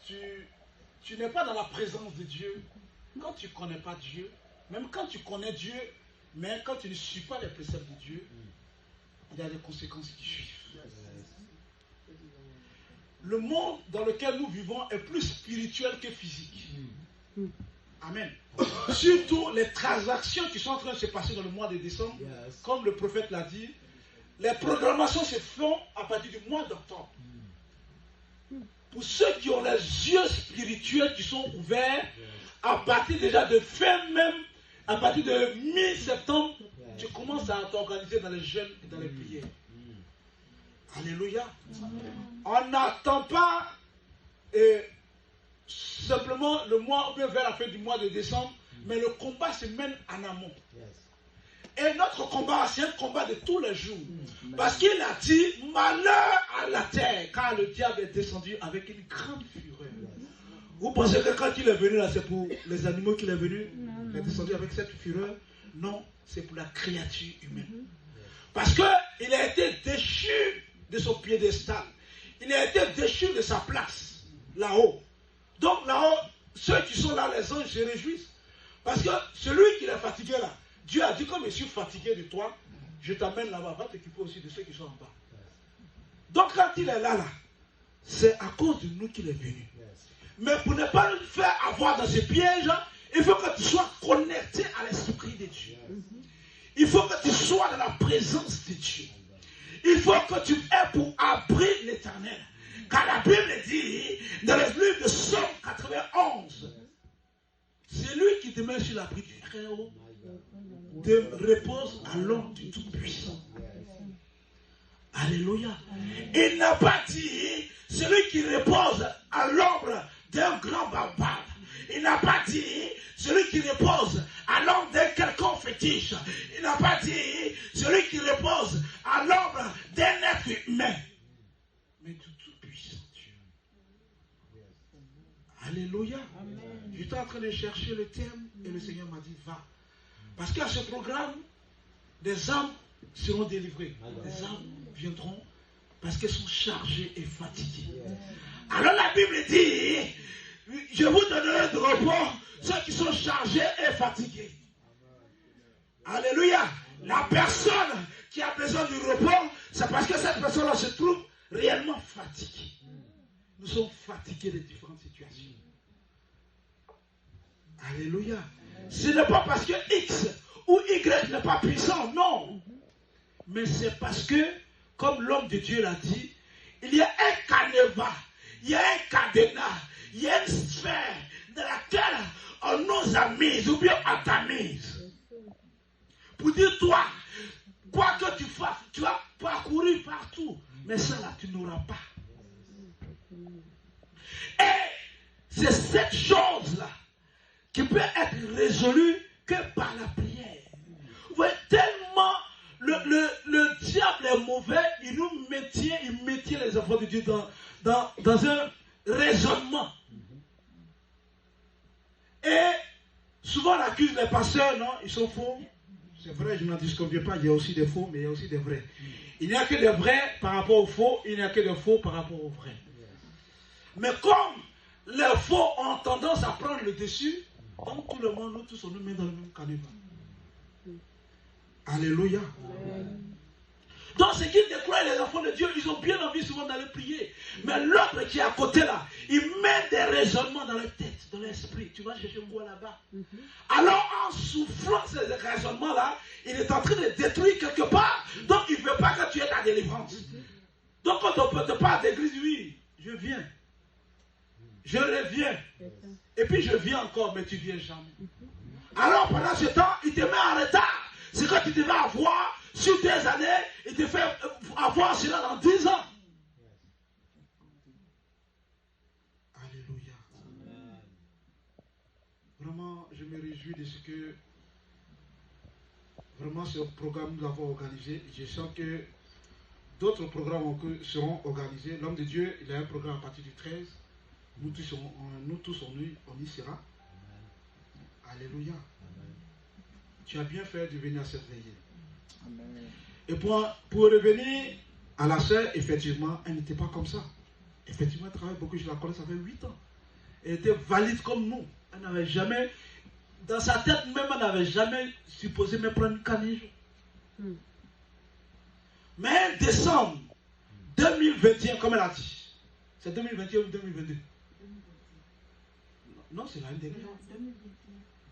tu n'es pas dans la présence de Dieu, quand tu ne connais pas Dieu, même quand tu connais Dieu, mais quand tu ne suis pas les préceptes de Dieu, il y a des conséquences qui suivent. Le monde dans lequel nous vivons est plus spirituel que physique. Amen. Surtout les transactions qui sont en train de se passer dans le mois de décembre, comme le prophète l'a dit, les programmations se font à partir du mois d'octobre. Pour ceux qui ont les yeux spirituels qui sont ouverts, à partir déjà de fin même, à partir de mi-septembre, tu commences à t'organiser dans les jeûnes et dans les prières. Alléluia. On n'attend pas simplement le mois ou bien vers la fin du mois de décembre, mais le combat se mène en amont. Et notre combat, c'est un combat de tous les jours. Parce qu'il a dit, malheur à la terre, car le diable est descendu avec une grande fureur. Vous pensez que quand il est venu là, c'est pour les animaux qu'il est venu? Il est descendu avec cette fureur? Non, c'est pour la créature humaine. Parce qu'il a été déchu de son piédestal. Il a été déchu de sa place, là-haut. Donc là-haut, ceux qui sont là, les anges se réjouissent. Parce que celui qui est fatigué là, Dieu a dit, comme je suis fatigué de toi, je t'amène là-bas, va t'occuper aussi de ceux qui sont en bas. Donc quand il est là, c'est à cause de nous qu'il est venu. Mais pour ne pas le faire avoir dans ce piège, il faut que tu sois connecté à l'Esprit de Dieu. Il faut que tu sois dans la présence de Dieu. Il faut que tu aies pour abri l'Éternel. Car la Bible dit, dans le livre de Psaume 91, c'est lui qui demeure sur l'abri du Très-Haut, repose à l'ombre du Tout-Puissant. Alléluia. Il n'a pas dit, celui qui repose à l'ombre d'un grand barbare. Il n'a pas dit, celui qui repose à l'ombre d'un quelconque fétiche. Il n'a pas dit, celui qui repose à l'ombre d'un être humain. Mais du Tout-Puissant Dieu. Alléluia. J'étais en train de chercher le terme et le Seigneur m'a dit, va. Parce qu'à ce programme, des âmes seront délivrées. Des âmes viendront parce qu'elles sont chargées et fatiguées. Alors la Bible dit, je vous donnerai de repos ceux qui sont chargés et fatigués. Alléluia. La personne qui a besoin du repos, c'est parce que cette personne-là se trouve réellement fatiguée. Nous sommes fatigués de différentes situations. Alléluia. Ce n'est pas parce que X ou Y n'est pas puissant, non. Mais c'est parce que, comme l'homme de Dieu l'a dit, il y a un canevas, il y a un cadenas, il y a une sphère dans laquelle on nous a mis, ou bien on t'a mis. Pour dire, toi, quoi que tu fasses, tu vas parcourir partout, mais ça là, tu n'auras pas. Et c'est cette chose-là qui peut être résolue que par la prière. Vous voyez, tellement le diable est mauvais, il nous mettait les enfants de Dieu dans un raisonnement. Et souvent on accuse les pasteurs, non, ils sont faux. C'est vrai, je n'en disconviens pas, il y a aussi des faux, mais il y a aussi des vrais. Il n'y a que des vrais par rapport aux faux, il n'y a que des faux par rapport aux vrais. Mais comme les faux ont tendance à prendre le dessus, donc tout le monde, nous tous, on nous met dans le même canevas. Alléluia. Donc ce qui décroît les enfants de Dieu, ils ont bien envie souvent d'aller prier. Mais l'autre qui est à côté là, il met des raisonnements dans la tête, dans l'esprit. Tu vas chercher quoi là-bas? Alors en souffrant ces raisonnements là, il est en train de détruire quelque part. Donc il ne veut pas que tu aies ta délivrance. Donc quand on peut te parler d'église, oui, je viens. Je reviens. Et puis je viens encore, mais tu ne viens jamais. Alors pendant ce temps, il te met en retard. C'est que tu devais avoir sur des années, il te fait avoir cela dans 10 ans. Alléluia. Vraiment, je me réjouis de ce que vraiment ce programme nous avons organisé. Je sens que d'autres programmes seront organisés. L'homme de Dieu, il a un programme à partir du 13. Nous tous, on y sera. Alléluia. Amen. Tu as bien fait de venir à cette veillée. Amen. Et pour revenir à la sœur, effectivement, elle n'était pas comme ça. Effectivement, elle travaille beaucoup. Je la connais, ça fait 8 ans. Elle était valide comme nous. Elle n'avait jamais, dans sa tête même, elle n'avait jamais supposé me prendre une canne. Mais décembre 2021, comme elle a dit, c'est 2021 ou 2022? Non, c'est l'année dernière.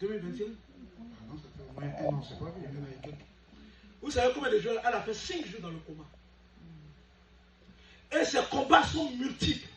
2021. Ah non, ça fait au moins un an, c'est pas vrai. Vous savez combien de jours? Elle a fait 5 jours dans le coma. Et ces combats sont multiples.